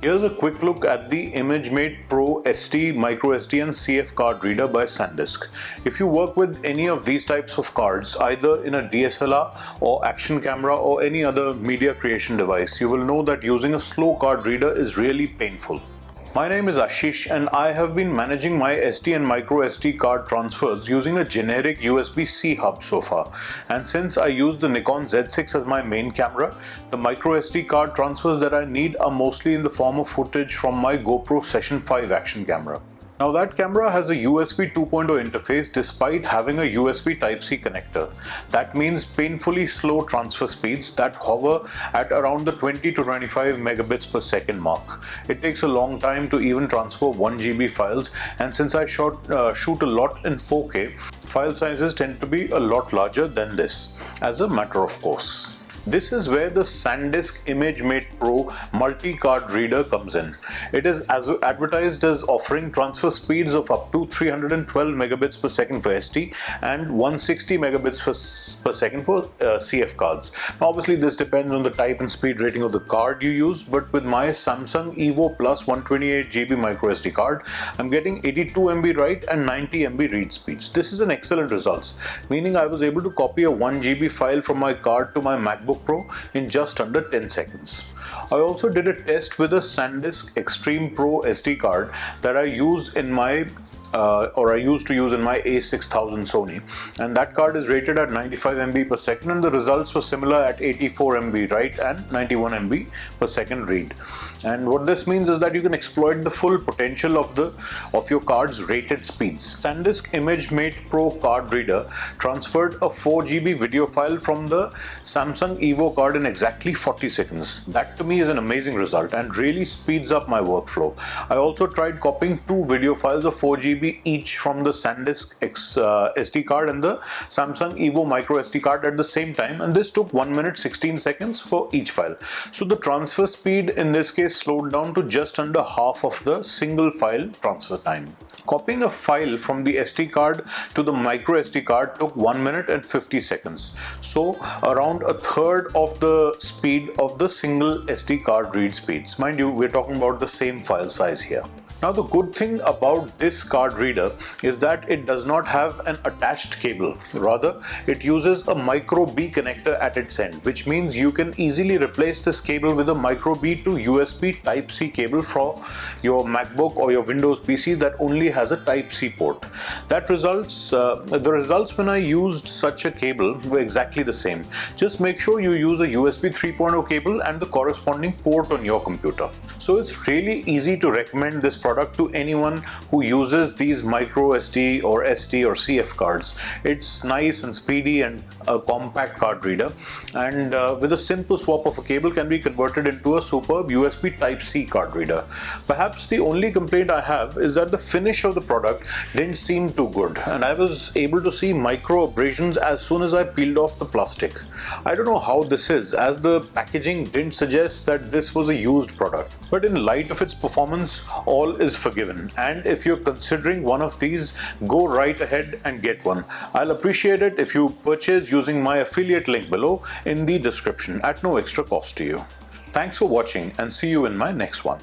Here's a quick look at the Imagemate Pro SD, microSD and CF card reader by Sandisk. If you work with any of these types of cards, either in a DSLR or action camera or any other media creation device, you will know that using a slow card reader is really painful. My name is Ashish and I have been managing my SD and microSD card transfers using a generic USB-C hub so far. And since I use the Nikon Z6 as my main camera, the microSD card transfers that I need are mostly in the form of footage from my GoPro Session 5 action camera. Now that camera has a USB 2.0 interface despite having a USB Type-C connector. That means painfully slow transfer speeds that hover at around the 20 to 25 megabits per second mark. It takes a long time to even transfer 1 GB files, and since I shoot a lot in 4K, file sizes tend to be a lot larger than this, as a matter of course. This is where the Sandisk Imagemate Pro multi-card reader comes in. It is advertised as offering transfer speeds of up to 312 megabits per second for SD and 160 megabits per second for CF cards. Now, obviously, this depends on the type and speed rating of the card you use, but with my Samsung Evo Plus 128 GB microSD card, I'm getting 82 MB write and 90 MB read speeds. This is an excellent result, meaning I was able to copy a 1 GB file from my card to my MacBook Pro in just under 10 seconds. I also did a test with a Sandisk Extreme Pro SD card that I use in my I used to use in my A6000 Sony, and that card is rated at 95 MB per second, and the results were similar at 84 MB write and 91 MB per second read. And what this means is that you can exploit the full potential of your card's rated speeds. Sandisk Imagemate Pro card reader transferred a 4 GB video file from the Samsung Evo card in exactly 40 seconds. That to me is an amazing result and really speeds up my workflow. I also tried copying 2 video files of 4 GB each from the Sandisk SD card and the Samsung Evo micro SD card at the same time, and this took 1 minute 16 seconds for each file. So the transfer speed in this case slowed down to just under half of the single file transfer time. Copying a file from the SD card to the micro SD card took 1 minute and 50 seconds. So around a third of the speed of the single SD card read speeds. Mind you, we're talking about the same file size here. Now, the good thing about this card reader is that it does not have an attached cable. Rather, it uses a micro B connector at its end, which means you can easily replace this cable with a micro B to USB Type-C cable for your MacBook or your Windows PC that only has a Type-C port. The results when I used such a cable were exactly the same. Just make sure you use a USB 3.0 cable and the corresponding port on your computer. So it's really easy to recommend this product to anyone who uses these micro SD or SD or CF cards. It's nice and speedy and a compact card reader, and with a simple swap of a cable can be converted into a superb USB Type-C card reader. Perhaps the only complaint I have is that the finish of the product didn't seem too good, and I was able to see micro abrasions as soon as I peeled off the plastic. I don't know how this is, as the packaging didn't suggest that this was a used product. But in light of its performance, all is forgiven. And if you're considering one of these, go right ahead and get one. I'll appreciate it if you purchase using my affiliate link below in the description at no extra cost to you. Thanks for watching and see you in my next one.